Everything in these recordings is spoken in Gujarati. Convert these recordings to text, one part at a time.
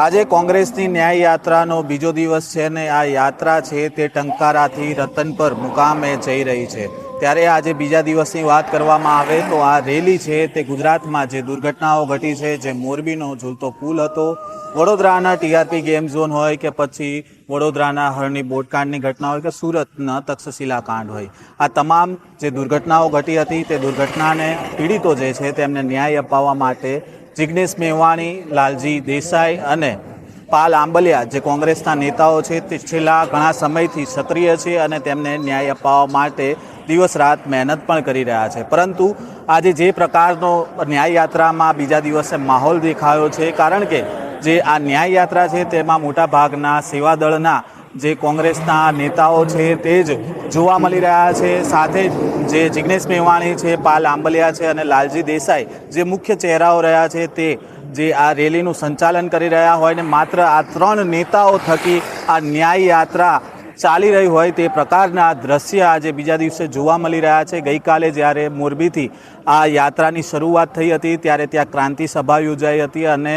આજે કોંગ્રેસની ન્યાય યાત્રાનો બીજો દિવસ છે ને આ યાત્રા છે તે ટંકારાથી રતનપર મુકામે જઈ રહી છે। ત્યારે આજે બીજા દિવસની વાત કરવામાં આવે તો આ રેલી છે તે ગુજરાતમાં જે દુર્ઘટનાઓ ઘટી છે, જે મોરબીનો ઝૂલતો પુલ હતો, વડોદરાના ટીઆરપી ગેમ ઝોન હોય કે પછી વડોદરાના હરણી બોટકાંડની ઘટના હોય કે સુરતના તક્ષશિલા કાંડ હોય, આ તમામ જે દુર્ઘટનાઓ ઘટી હતી તે દુર્ઘટનાને પીડિતો જે છે તેમને ન્યાય અપાવવા માટે જિગ્નેશ મેવાણી, લાલજી દેસાઈ અને પાલ આંબલિયા જે કોંગ્રેસના નેતાઓ છે તે છેલ્લા ઘણા સમયથી સક્રિય છે અને તેમને ન્યાય અપાવવા માટે દિવસ રાત મહેનત પણ કરી રહ્યા છે। પરંતુ આજે જે પ્રકારનો ન્યાય યાત્રામાં બીજા દિવસે માહોલ દેખાયો છે, કારણ કે જે આ ન્યાય યાત્રા છે તેમાં મોટા ભાગના સેવાદળના જે કોંગ્રેસના નેતાઓ છે તે જ જોવા મળી રહ્યા છે। સાથે જે જિગ્નેશ મેવાણી છે, પાલ આંબલિયા છે અને લાલજી દેસાઈ જે મુખ્ય ચહેરાઓ રહ્યા છે તે જે આ રેલીનું સંચાલન કરી રહ્યા હોય ને માત્ર આ ત્રણ નેતાઓ થકી આ ન્યાય યાત્રા ચાલી રહી હોય તે પ્રકારના દ્રશ્ય આજે બીજા દિવસે જોવા મળી રહ્યા છે। ગઈકાલે જ્યારે મોરબીથી આ યાત્રાની શરૂઆત થઈ હતી ત્યારે ત્યાં ક્રાંતિ સભા યોજાઈ હતી અને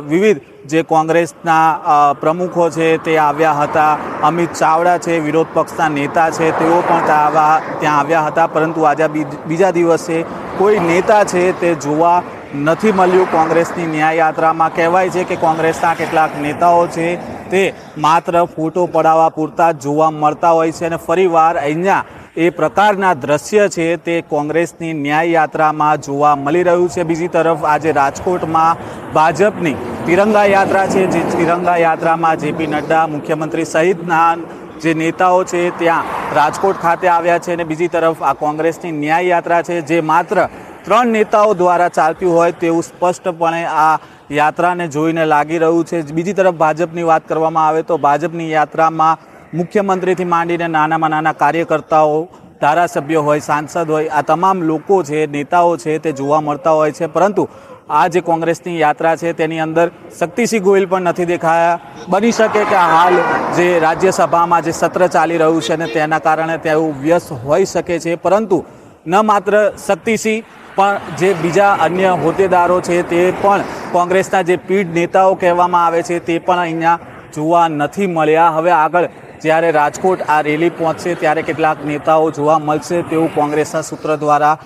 વિવિધ જે કોંગ્રેસના પ્રમુખો છે તે આવ્યા હતા। અમિત ચાવડા છે, વિરોધ પક્ષના નેતા છે, તેઓ પણ ત્યાં આવ્યા હતા। પરંતુ આજે બીજા દિવસે કોઈ નેતા છે તે જોવા નથી મળ્યું કોંગ્રેસની ન્યાય યાત્રામાં। કહેવાય છે કે કોંગ્રેસના કેટલાક નેતાઓ છે તે માત્ર ફોટો પડાવવા પૂરતા જોવા મળતા હોય છે અને ફરીવાર અહીંયા એ પ્રકારના દ્રશ્ય છે તે કોંગ્રેસની ન્યાય યાત્રામાં જોવા મળી રહ્યું છે। બીજી તરફ આજે રાજકોટમાં ભાજપની તિરંગા યાત્રા છે, જે તિરંગા યાત્રામાં જેપી નડ્ડા, મુખ્યમંત્રી સહિતના જે નેતાઓ છે ત્યાં રાજકોટ ખાતે આવ્યા છે અને બીજી તરફ આ કોંગ્રેસની ન્યાય યાત્રા છે જે માત્ર ત્રણ નેતાઓ દ્વારા ચાલતી હોય તેવું સ્પષ્ટપણે આ યાત્રાને જોઈને લાગી રહ્યું છે। બીજી તરફ ભાજપની વાત કરવામાં આવે તો ભાજપની યાત્રામાં મુખ્યમંત્રીથી માંડીને નાનામાં નાના કાર્યકર્તાઓ, ધારાસભ્યો હોય, સાંસદ હોય, આ તમામ લોકો છે, નેતાઓ છે તે જોવા મળતા હોય છે। પરંતુ આ જે કોંગ્રેસની યાત્રા છે તેની અંદર શક્તિસિંહ ગોહિલ પણ નથી દેખાયા। બની શકે કે હાલ જે રાજ્યસભામાં જે સત્ર ચાલી રહ્યું છે અને તેના કારણે તેવું વ્યસ્ત હોઈ શકે છે, પરંતુ ન માત્ર શક્તિસિંહ પણ જે બીજા અન્ય હોદ્દેદારો છે તે પણ કોંગ્રેસના જે પીઢ નેતાઓ કહેવામાં આવે છે તે પણ અહીંયા જોવા નથી મળ્યા। હવે આગળ જ્યારે રાજકોટ આ રેલી પહોંચશે ત્યારે કેટલાક નેતાઓ જોવા મળશે તેવું કોંગ્રેસના સૂત્ર દ્વારા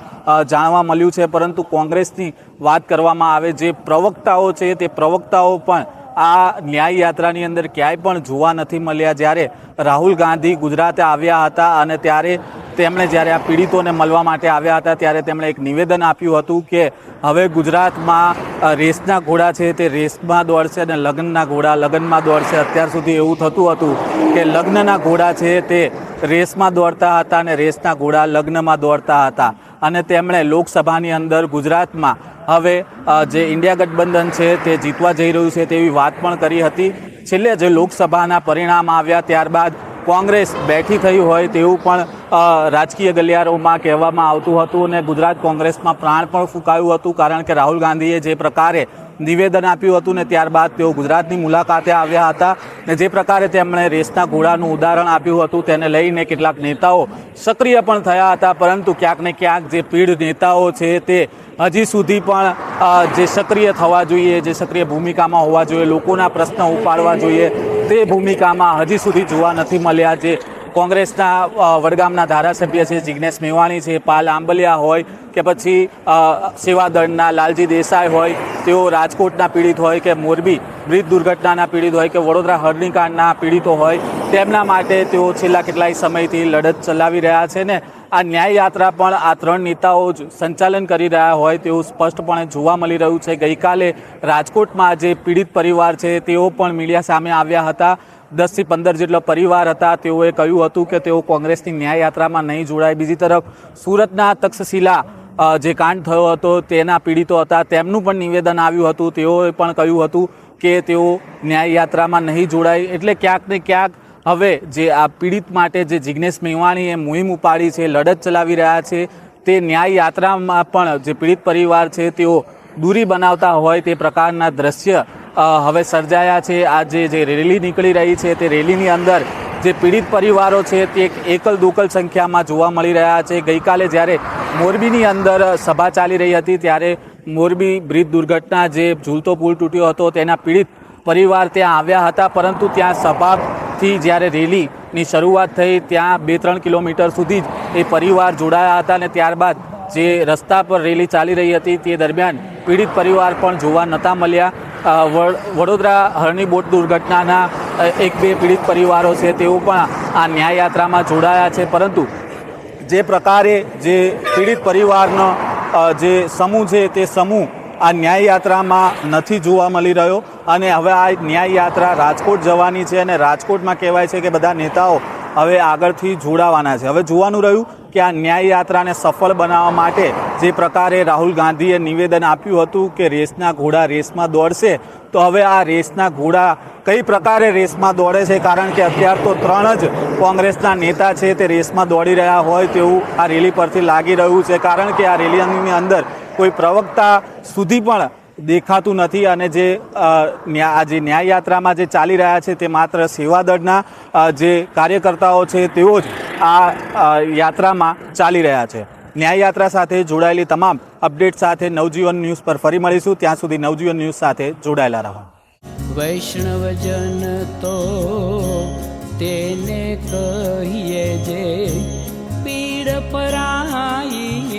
જાણવા મળ્યું છે। પરંતુ કોંગ્રેસની વાત કરવામાં આવે જે પ્રવક્તાઓ છે તે પ્રવક્તાઓ પણ આ ન્યાય યાત્રાની અંદર ક્યાંય પણ જોવા નથી મળ્યા। જ્યારે રાહુલ ગાંધી ગુજરાતે આવ્યા હતા અને ત્યારે તેમણે જ્યારે આ પીડિતોને મળવા માટે આવ્યા હતા ત્યારે તેમણે એક નિવેદન આપ્યું હતું કે હવે ગુજરાતમાં રેસના ઘોડા છે તે રેસમાં દોડશે અને લગ્નના ઘોડા લગ્નમાં દોડશે। અત્યાર સુધી એવું થતું હતું કે લગ્નના ઘોડા છે તે રેસમાં દોડતા હતા અને રેસના ઘોડા લગ્નમાં દોડતા હતા અને તેમણે લોકસભાની અંદર ગુજરાતમાં હવે જે ઇન્ડિયા ગઠબંધન છે તે જીતવા જઈ રહ્યું છે તેવી વાત પણ કરી હતી। છેલ્લે જે લોકસભાના પરિણામ આવ્યા ત્યારબાદ કોંગ્રેસ બેઠી થઈ હોય તેવું પણ રાજકીય ગલિયારોમાં કહેવામાં આવતું હતું અને ગુજરાત કોંગ્રેસમાં પ્રાણ પણ ફૂંકાયું હતું, કારણ કે રાહુલ ગાંધીએ જે પ્રકારે નિવેદન આપ્યું હતું ને ત્યારબાદ તેઓ ગુજરાતની મુલાકાતે આવ્યા હતા ને જે પ્રકારે તેમણે રેસના ઘોડાનું ઉદાહરણ આપ્યું હતું તેને લઈને કેટલાક નેતાઓ સક્રિય પણ થયા હતા। પરંતુ ક્યાંક ને ક્યાંક જે પીઢ નેતાઓ છે તે હજી સુધી પણ જે સક્રિય થવા જોઈએ, જે સક્રિય ભૂમિકામાં હોવા જોઈએ, લોકોના પ્રશ્નો ઉપાડવા જોઈએ તે ભૂમિકામાં હજી સુધી જોવા નથી મળ્યા। જે કોંગ્રેસના વડગામના ધારાસભ્ય છે જિગ્નેશ મેવાણી છે, પાલ આંબલિયા હોય કે પછી સેવાદળના લાલજી દેસાઈ હોય, તેઓ રાજકોટના પીડિત હોય કે મોરબી બ્રિજ દુર્ઘટનાના પીડિત હોય કે વડોદરા હરણીકાંડના પીડિતો હોય, તેમના માટે તેઓ છેલ્લા કેટલાય સમયથી લડત ચલાવી રહ્યા છે ને આ ન્યાય યાત્રા પણ આ ત્રણ નેતાઓ જ સંચાલન કરી રહ્યા હોય તેવું સ્પષ્ટપણે જોવા મળી રહ્યું છે। ગઈકાલે રાજકોટમાં જે પીડિત પરિવાર છે તેઓ પણ મીડિયા સામે આવ્યા હતા। 10 થી 15 જેટલો પરિવાર હતા, તેઓએ કહ્યું હતું કે તેઓ કોંગ્રેસની ન્યાય યાત્રામાં નહીં જોડાય। બીજી તરફ સુરતના તક્ષશિલા જે કાંડ થયો હતો તેના પીડિતો હતા, તેમનું પણ નિવેદન આવ્યું હતું, તેઓએ પણ કહ્યું હતું કે તેઓ ન્યાય યાત્રામાં નહીં જોડાય। એટલે ક્યાંક ને ક્યાંક હવે જે આ પીડિત માટે જે જિગ્નેશ મેવાણીએ મુહિમ ઉપાડી છે, લડત ચલાવી રહ્યા છે, તે ન્યાય યાત્રામાં પણ જે પીડિત પરિવાર છે તેઓ દૂરી બનાવતા હોય તે પ્રકારના દ્રશ્ય હવે સર્જાયા છે। આજે જે રેલી નીકળી રહી છે તે રેલીની અંદર જે પીડિત પરિવારો છે તે એકલ દોકલ સંખ્યામાં જોવા મળી રહ્યા છે। ગઈકાલે જ્યારે મોરબીની અંદર સભા ચાલી રહી હતી ત્યારે મોરબી બ્રિજ દુર્ઘટના જે ઝૂલતો પુલ તૂટ્યો હતો તેના પીડિત પરિવાર ત્યાં આવ્યા હતા, પરંતુ ત્યાં સભાથી જ્યારે રેલીની શરૂઆત થઈ ત્યાં 2-3 કિલોમીટર સુધી જ એ પરિવાર જોડાયા હતા અને ત્યારબાદ જે રસ્તા પર રેલી ચાલી રહી હતી તે દરમિયાન પીડિત પરિવાર પણ જોવા નહોતા મળ્યા. વડોદરા હરણી બોટ દુર્ઘટનાના 1-2 પીડિત પરિવારો છે તેઓ પણ આ ન્યાય યાત્રામાં જોડાયા છે, પરંતુ જે પ્રકારે જે પીડિત પરિવારનો જે સમૂહ છે તે સમૂહ આ ન્યાય યાત્રામાં નથી જોવા મળી રહ્યો અને હવે આ ન્યાય યાત્રા રાજકોટ જવાની છે અને રાજકોટમાં કહેવાય છે કે બધા નેતાઓ હવે આગળથી જોડાવાના છે. હવે જોવાનું રહ્યું કે આ ન્યાય યાત્રાને સફળ બનાવવા માટે જે પ્રકારે રાહુલ ગાંધીએ નિવેદન આપ્યું હતું કે રેસના ઘોડા રેસમાં દોડશે, તો હવે આ રેસના ઘોડા કઈ પ્રકારે રેસમાં દોડે છે, કારણ કે અત્યાર તો 3 જ કોંગ્રેસના નેતા છે તે રેસમાં દોડી રહ્યા હોય તેવું આ રેલી પરથી લાગી રહ્યું છે, કારણ કે આ રેલીની અંદર કોઈ પ્રવક્તા સુધી પણ દેખાતું નથી અને જે ન્યાય યાત્રામાં જે ચાલી રહ્યા છે તે માત્ર સેવાદળના જે કાર્યકર્તાઓ છે તેઓ જ આ યાત્રામાં ચાલી રહ્યા છે. ન્યાય યાત્રા સાથે જોડાયેલી તમામ અપડેટ સાથે નવજીવન ન્યૂઝ પર ફરી મળીશું. ત્યાં સુધી નવજીવન ન્યૂઝ સાથે જોડાયેલા રહો. વૈષ્ણવજન તો તેને કહીએ જે પીડ પરાઈ